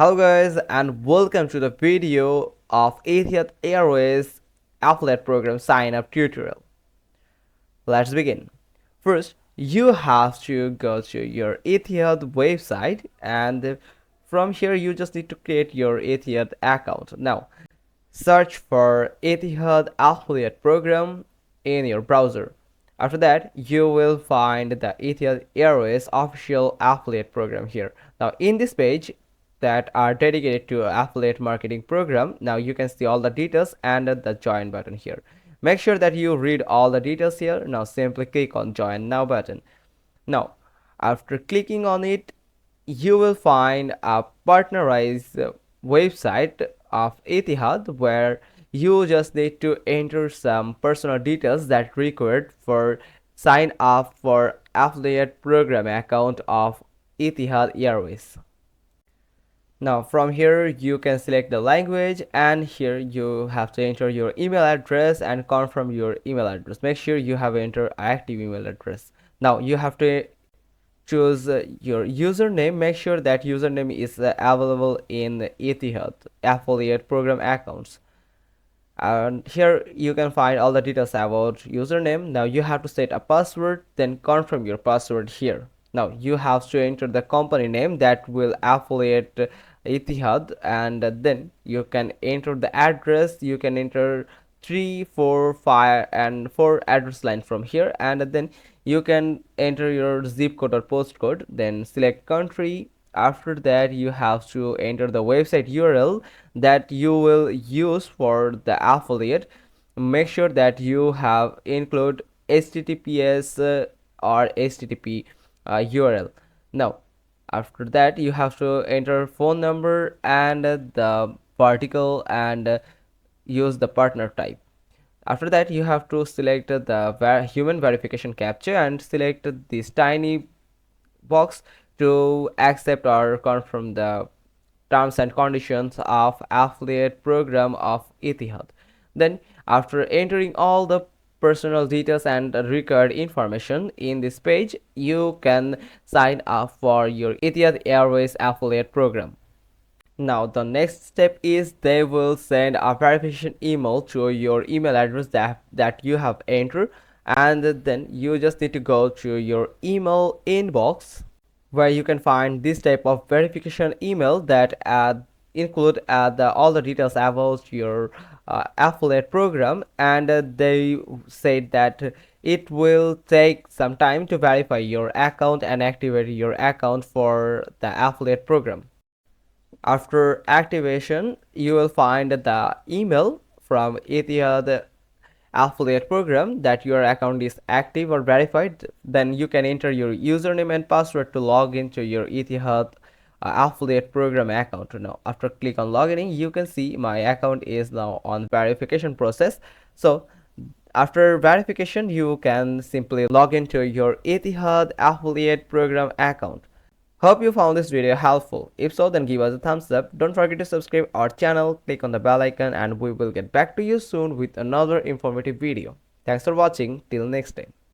Hello guys and welcome to the video of Etihad Airways affiliate program sign up tutorial. Let's begin. First, you have to go to your Etihad website and from here you just need to create your Etihad account. Now, search for Etihad affiliate program in your browser. After that, you will find the Etihad Airways official affiliate program here. Now, in this page that are dedicated to affiliate marketing program, now you can see all the details and the join button here. Make sure that you read all the details here. Now, simply click on join now button. Now, after clicking on it, you will find a partnerized website of Etihad where you just need to enter some personal details that required for sign up for affiliate program account of Etihad Airways. Now from here you can select the language and here you have to enter your email address and confirm your email address. Make sure you have entered active email address. Now you have to choose your username. Make sure that username is available in Etihad affiliate program accounts, and here you can find all the details about username. Now you have to set a password, then confirm your password here. Now you have to enter the company name that will affiliate Etihad, and then you can enter the address. You can enter 3, 4, 5 and 4 address line from here, and then you can enter your zip code or postcode, then select country. After that you have to enter the website URL that you will use for the affiliate. Make sure that you have include https or http URL. Now after that you have to enter phone number and the particle and use the partner type. After that you have to select the human verification captcha and select this tiny box to accept or confirm the terms and conditions of affiliate program of Etihad. Then after entering all the personal details and required information in this page, you can sign up for your Etihad Airways affiliate program. Now the next step is they will send a verification email to your email address that you have entered, and then you just need to go to your email inbox where you can find this type of verification email that include all the details about your affiliate program, and they said that it will take some time to verify your account and activate your account for the affiliate program. After activation, you will find the email from Etihad affiliate program that your account is active or verified. Then you can enter your username and password to log into your Etihad affiliate program account. Now after click on login, you can see my account is now on verification process. So after verification you can simply log into your Etihad affiliate program account. Hope you found this video helpful. If so, then give us a thumbs up. Don't forget to subscribe our channel, click on the bell icon, and we will get back to you soon with another informative video. Thanks for watching. Till next time.